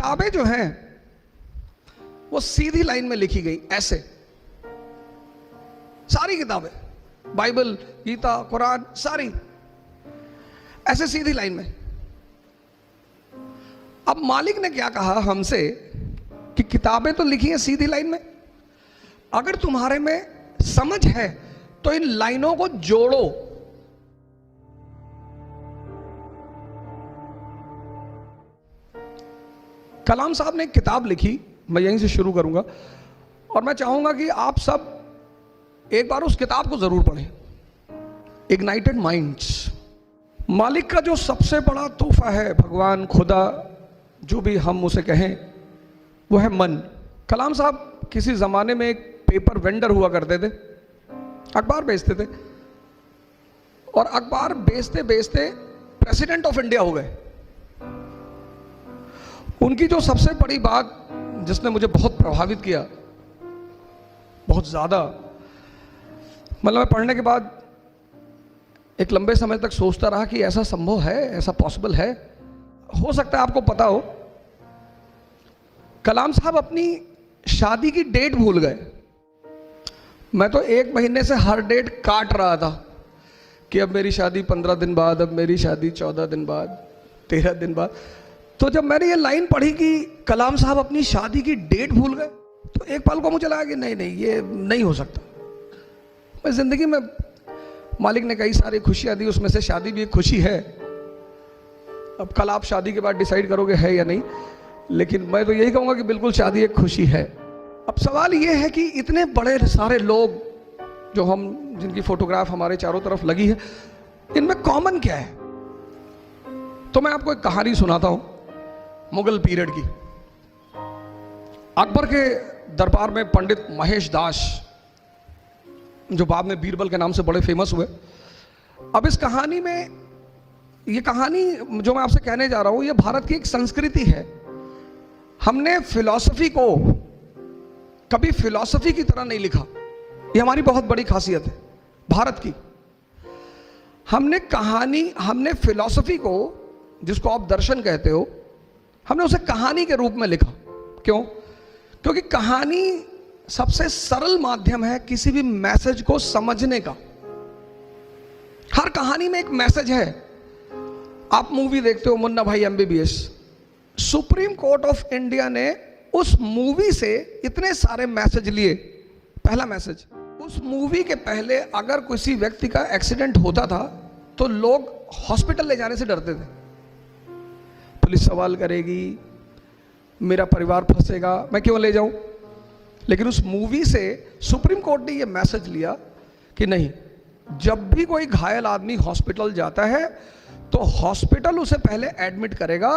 किताबें जो हैं वो सीधी लाइन में लिखी गई, ऐसे सारी किताबें, बाइबल, गीता, कुरान, सारी ऐसे सीधी लाइन में। अब मालिक ने क्या कहा हमसे कि किताबें तो लिखी हैं सीधी लाइन में, अगर तुम्हारे में समझ है तो इन लाइनों को जोड़ो। कलाम साहब ने एक किताब लिखी, मैं यहीं से शुरू करूंगा और मैं चाहूंगा कि आप सब एक बार उस किताब को जरूर पढ़ें, इग्नाइटेड माइंड्स। मालिक का जो सबसे बड़ा तोहफा है, भगवान, खुदा, जो भी हम उसे कहें, वो है मन। कलाम साहब किसी ज़माने में एक पेपर वेंडर हुआ करते थे, अखबार बेचते थे और अखबार बेचते बेचते प्रेसिडेंट ऑफ इंडिया हो गए। उनकी जो सबसे बड़ी बात जिसने मुझे बहुत प्रभावित किया, बहुत ज़्यादा, मतलब मैं पढ़ने के बाद एक लंबे समय तक सोचता रहा कि ऐसा संभव है, ऐसा पॉसिबल है, हो सकता है आपको पता हो। कलाम साहब अपनी शादी की डेट भूल गए। मैं तो 1 महीने से हर डेट काट रहा था कि अब मेरी शादी 15 दिन बाद, अब मेरी शादी 14 दिन बाद, 13 दिन बाद। तो जब मैंने ये लाइन पढ़ी कि कलाम साहब अपनी शादी की डेट भूल गए, तो एक पल को मुझे लगा कि नहीं नहीं, ये नहीं हो सकता। मैं जिंदगी में मालिक ने कई सारी खुशियां दी, उसमें से शादी भी एक खुशी है। अब कल आप शादी के बाद डिसाइड करोगे है या नहीं, लेकिन मैं तो यही कहूंगा कि बिल्कुल शादी एक खुशी है। अब सवाल ये है कि इतने बड़े सारे लोग जो हम, जिनकी फोटोग्राफ हमारे चारों तरफ लगी है, इनमें कॉमन क्या है? तो मैं आपको एक कहानी सुनाता हूं मुगल पीरियड की। अकबर के दरबार में पंडित महेश दास, जो बाद में बीरबल के नाम से बड़े फेमस हुए। अब इस कहानी में, ये कहानी जो मैं आपसे कहने जा रहा हूं, ये भारत की एक संस्कृति है। हमने फिलॉसफी को कभी फिलॉसफी की तरह नहीं लिखा, ये हमारी बहुत बड़ी खासियत है भारत की। हमने फिलॉसफी को, जिसको आप दर्शन कहते हो, हमने उसे कहानी के रूप में लिखा। क्यों? क्योंकि कहानी सबसे सरल माध्यम है किसी भी मैसेज को समझने का। हर कहानी में एक मैसेज है। आप मूवी देखते हो मुन्ना भाई MBBS, supreme court of India ने उस मूवी से इतने सारे मैसेज लिए। पहला मैसेज, उस मूवी के पहले अगर किसी व्यक्ति का एक्सीडेंट होता था तो लोग हॉस्पिटल ले जाने से डरते थे। पुलिस सवाल करेगी, मेरा परिवार फंसेगा, मैं क्यों ले जाऊं। लेकिन उस मूवी से सुप्रीम कोर्ट ने यह मैसेज लिया कि नहीं, जब भी कोई घायल आदमी हॉस्पिटल जाता है तो हॉस्पिटल उसे पहले एडमिट करेगा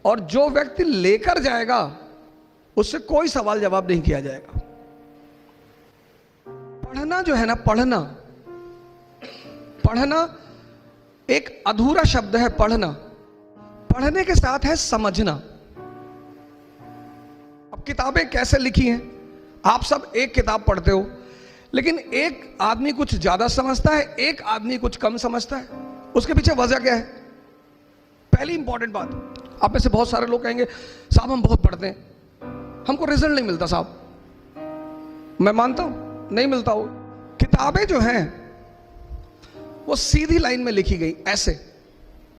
और जो व्यक्ति लेकर जाएगा उससे कोई सवाल जवाब नहीं किया जाएगा। पढ़ना जो है ना, पढ़ना एक अधूरा शब्द है। पढ़ने के साथ है समझना। अब किताबें कैसे लिखी हैं, आप सब एक किताब पढ़ते हो, लेकिन एक आदमी कुछ ज्यादा समझता है, एक आदमी कुछ कम समझता है। उसके पीछे वजह क्या है? पहली इंपॉर्टेंट बात, आप में से बहुत सारे लोग कहेंगे साहब हम बहुत पढ़ते हैं, हमको रिजल्ट नहीं मिलता। साहब मैं मानता हूं नहीं मिलता हो। किताबें जो हैं वो सीधी लाइन में लिखी गई, ऐसे